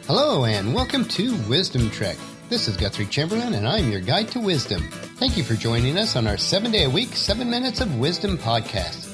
Hello and welcome to Wisdom Trek. This is Guthrie Chamberlain and I'm your guide to wisdom. Thank you for joining us on our 7-day-a-week, 7 Minutes of Wisdom podcast.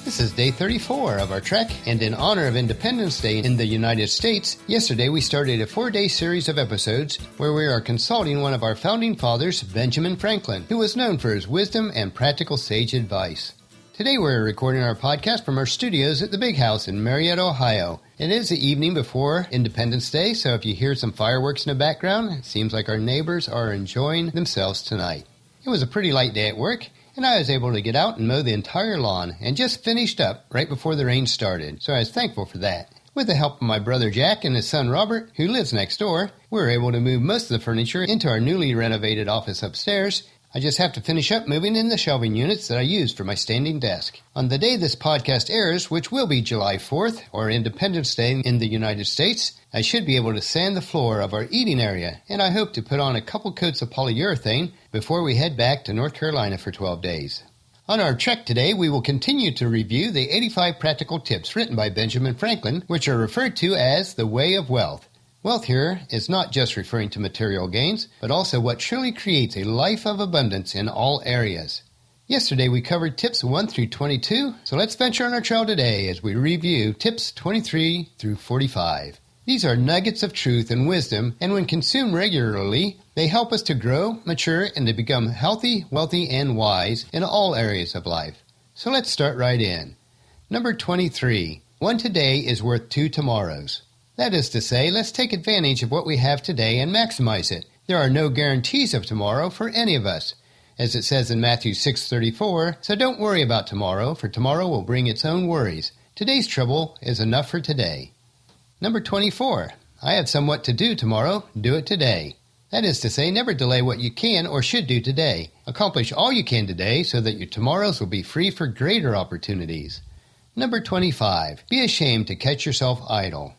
This is day 34 of our trek, and in honor of Independence Day in the United States, yesterday we started a 4-day series of episodes where we are consulting one of our founding fathers, Benjamin Franklin, who was known for his wisdom and practical sage advice. Today we're recording our podcast from our studios at the Big House in Marietta, Ohio. It is the evening before Independence Day, so if you hear some fireworks in the background, it seems like our neighbors are enjoying themselves tonight. It was a pretty light day at work, and I was able to get out and mow the entire lawn, and just finished up right before the rain started, so I was thankful for that. With the help of my brother Jack and his son Robert, who lives next door, we were able to move most of the furniture into our newly renovated office upstairs. I just have to finish up moving in the shelving units that I use for my standing desk. On the day this podcast airs, which will be July 4th, or Independence Day in the United States, I should be able to sand the floor of our eating area, and I hope to put on a couple coats of polyurethane before we head back to North Carolina for 12 days. On our trek today, we will continue to review the 85 practical tips written by Benjamin Franklin, which are referred to as the Way of Wealth. Wealth here is not just referring to material gains, but also what truly creates a life of abundance in all areas. Yesterday we covered tips 1 through 22, so let's venture on our trail today as we review tips 23 through 45. These are nuggets of truth and wisdom, and when consumed regularly, they help us to grow, mature, and to become healthy, wealthy, and wise in all areas of life. So let's start right in. Number 23. One today is worth 2 tomorrows. That is to say, let's take advantage of what we have today and maximize it. There are no guarantees of tomorrow for any of us, as it says in Matthew 6:34, so don't worry about tomorrow, for tomorrow will bring its own worries. Today's trouble is enough for today. Number 24. I have somewhat to do tomorrow. Do it today. That is to say, never delay what you can or should do today. Accomplish all you can today so that your tomorrows will be free for greater opportunities. Number 25. Be ashamed to catch yourself idle.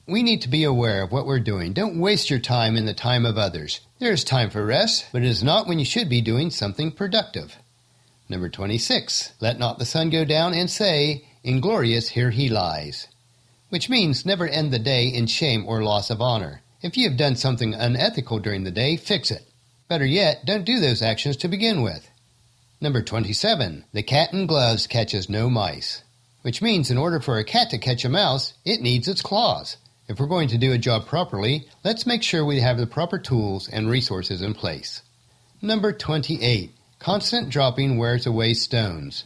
We need to be aware of what we're doing. Don't waste your time in the time of others. There is time for rest, but it is not when you should be doing something productive. Number 26. Let not the sun go down and say, Inglorious, here he lies. Which means never end the day in shame or loss of honor. If you have done something unethical during the day, fix it. Better yet, don't do those actions to begin with. Number 27. The cat in gloves catches no mice. Which means in order for a cat to catch a mouse, it needs its claws. If we're going to do a job properly, let's make sure we have the proper tools and resources in place. Number 28. Constant dropping wears away stones.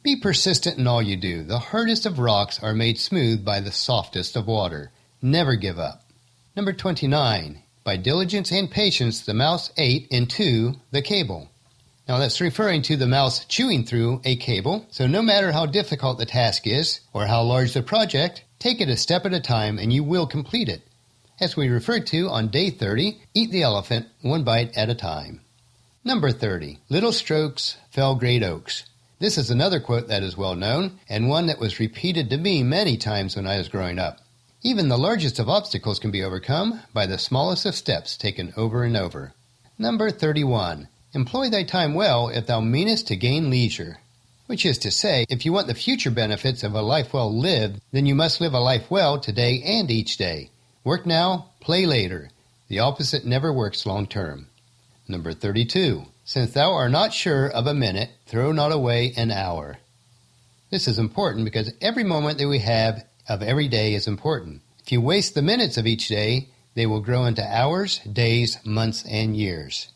Be persistent in all you do. The hardest of rocks are made smooth by the softest of water. Never give up. Number 29. By diligence and patience, the mouse ate into the cable. Now that's referring to the mouse chewing through a cable, so no matter how difficult the task is, or how large the project, take it a step at a time and you will complete it. As we referred to on day 30, eat the elephant one bite at a time. Number 30. Little strokes fell great oaks. This is another quote that is well known, and one that was repeated to me many times when I was growing up. Even the largest of obstacles can be overcome by the smallest of steps taken over and over. Number 31. Employ thy time well if thou meanest to gain leisure. Which is to say, if you want the future benefits of a life well lived, then you must live a life well today and each day. Work now, play later. The opposite never works long term. Number 32. Since thou art not sure of a minute, throw not away an hour. This is important because every moment that we have of every day is important. If you waste the minutes of each day, they will grow into hours, days, months, and years.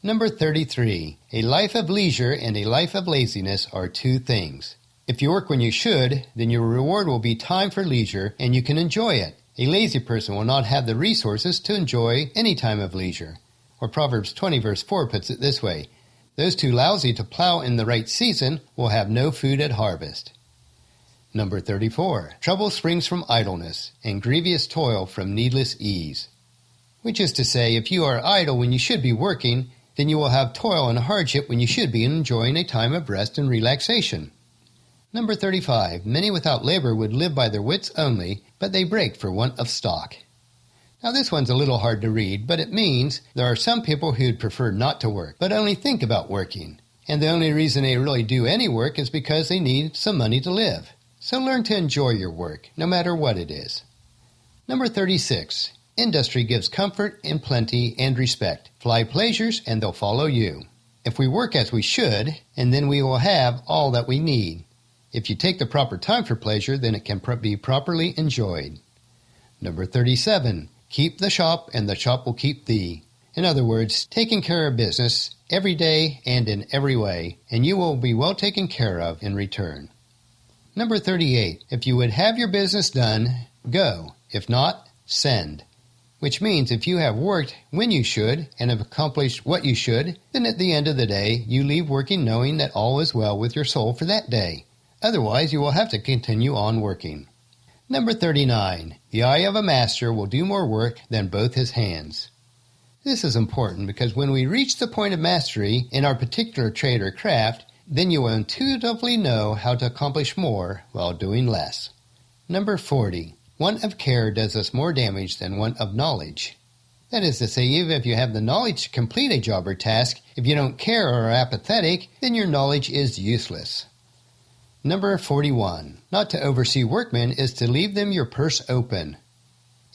Number 33. A life of leisure and a life of laziness are two things. If you work when you should, then your reward will be time for leisure and you can enjoy it. A lazy person will not have the resources to enjoy any time of leisure. Or Proverbs 20 verse 4 puts it this way, those too lousy to plow in the right season will have no food at harvest. Number 34. Trouble springs from idleness, and grievous toil from needless ease. Which is to say, if you are idle when you should be working, then you will have toil and hardship when you should be enjoying a time of rest and relaxation. Number 35. Many without labor would live by their wits only, but they break for want of stock. Now this one's a little hard to read, but it means there are some people who'd prefer not to work, but only think about working. And the only reason they really do any work is because they need some money to live. So learn to enjoy your work, no matter what it is. Number 36. Industry gives comfort and plenty and respect. Fly pleasures and they'll follow you. If we work as we should, and then we will have all that we need. If you take the proper time for pleasure, then it can be properly enjoyed. Number 37. Keep the shop and the shop will keep thee. In other words, taking care of business every day and in every way, and you will be well taken care of in return. Number 38. If you would have your business done, go. If not, send. Which means if you have worked when you should and have accomplished what you should, then at the end of the day, you leave working knowing that all is well with your soul for that day. Otherwise, you will have to continue on working. Number 39. The eye of a master will do more work than both his hands. This is important because when we reach the point of mastery in our particular trade or craft, then you will intuitively know how to accomplish more while doing less. Number 40. Want of care does us more damage than want of knowledge. That is to say, even if you have the knowledge to complete a job or task, if you don't care or are apathetic, then your knowledge is useless. Number 41. Not to oversee workmen is to leave them your purse open.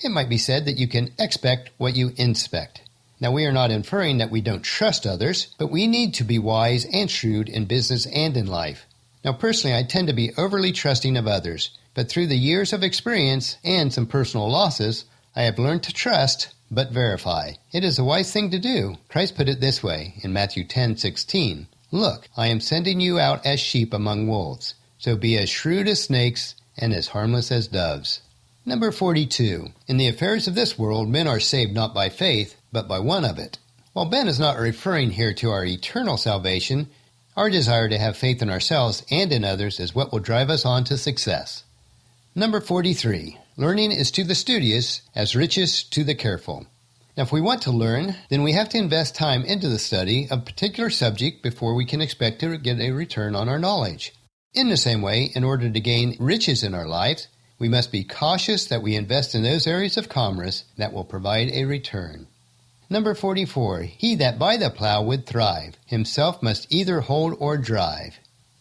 It might be said that you can expect what you inspect. Now, we are not inferring that we don't trust others, but we need to be wise and shrewd in business and in life. Now, personally, I tend to be overly trusting of others, but through the years of experience and some personal losses, I have learned to trust but verify. It is a wise thing to do. Christ put it this way in Matthew 10:16. Look, I am sending you out as sheep among wolves, so be as shrewd as snakes and as harmless as doves. Number 42. In the affairs of this world, men are saved not by faith, but by one of it. While Ben is not referring here to our eternal salvation, our desire to have faith in ourselves and in others is what will drive us on to success. Number 43. Learning is to the studious as riches to the careful. Now, if we want to learn, then we have to invest time into the study of a particular subject before we can expect to get a return on our knowledge. In the same way, in order to gain riches in our lives, we must be cautious that we invest in those areas of commerce that will provide a return. Number 44. He that by the plow would thrive, himself must either hold or drive.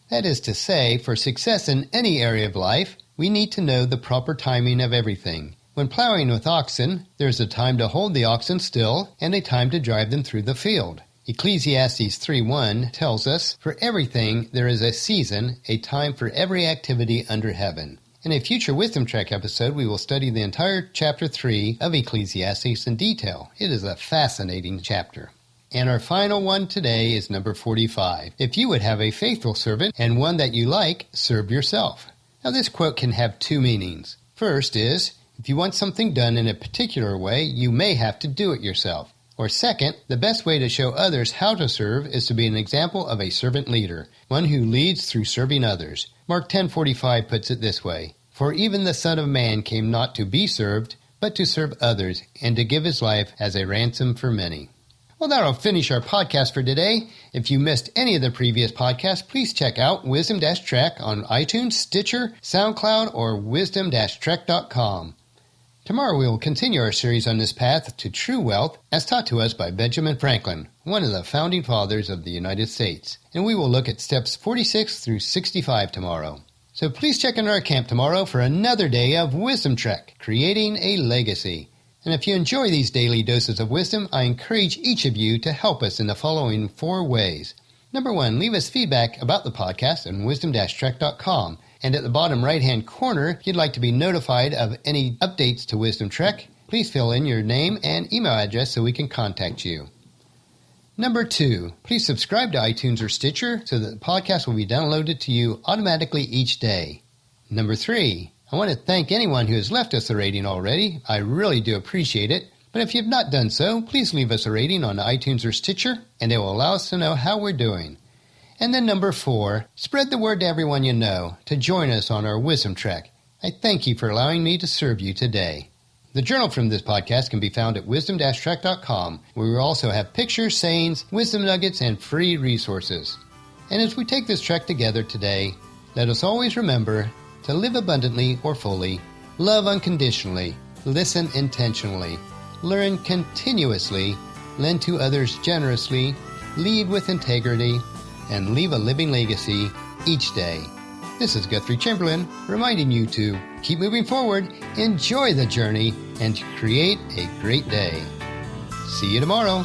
That is to say, for success in any area of life, we need to know the proper timing of everything. When plowing with oxen, there is a time to hold the oxen still and a time to drive them through the field. Ecclesiastes 3:1 tells us, for everything there is a season, a time for every activity under heaven. In a future Wisdom Trek episode, we will study the entire chapter 3 of Ecclesiastes in detail. It is a fascinating chapter. And our final one today is number 45. If you would have a faithful servant and one that you like, serve yourself. Now this quote can have two meanings. First is, if you want something done in a particular way, you may have to do it yourself. Or second, the best way to show others how to serve is to be an example of a servant leader, one who leads through serving others. Mark 10:45 puts it this way, for even the Son of Man came not to be served, but to serve others, and to give his life as a ransom for many. Well, that'll finish our podcast for today. If you missed any of the previous podcasts, please check out Wisdom-Trek on iTunes, Stitcher, SoundCloud, or wisdom-trek.com. Tomorrow we will continue our series on this path to true wealth as taught to us by Benjamin Franklin, one of the founding fathers of the United States. And we will look at steps 46 through 65 tomorrow. So please check in our camp tomorrow for another day of Wisdom Trek, creating a legacy. And if you enjoy these daily doses of wisdom, I encourage each of you to help us in the following 4 ways. Number 1, leave us feedback about the podcast on wisdom-trek.com. And at the bottom right-hand corner, if you'd like to be notified of any updates to Wisdom Trek, please fill in your name and email address so we can contact you. Number 2, please subscribe to iTunes or Stitcher so that the podcast will be downloaded to you automatically each day. Number 3, I want to thank anyone who has left us a rating already. I really do appreciate it. But if you've not done so, please leave us a rating on iTunes or Stitcher, and it will allow us to know how we're doing. And then number 4, spread the word to everyone you know to join us on our Wisdom Trek. I thank you for allowing me to serve you today. The journal from this podcast can be found at wisdom-trek.com, where we also have pictures, sayings, wisdom nuggets, and free resources. And as we take this trek together today, let us always remember to live abundantly or fully, love unconditionally, listen intentionally, learn continuously, lend to others generously, lead with integrity, and leave a living legacy each day. This is Guthrie Chamberlain reminding you to keep moving forward, enjoy the journey, and to create a great day. See you tomorrow.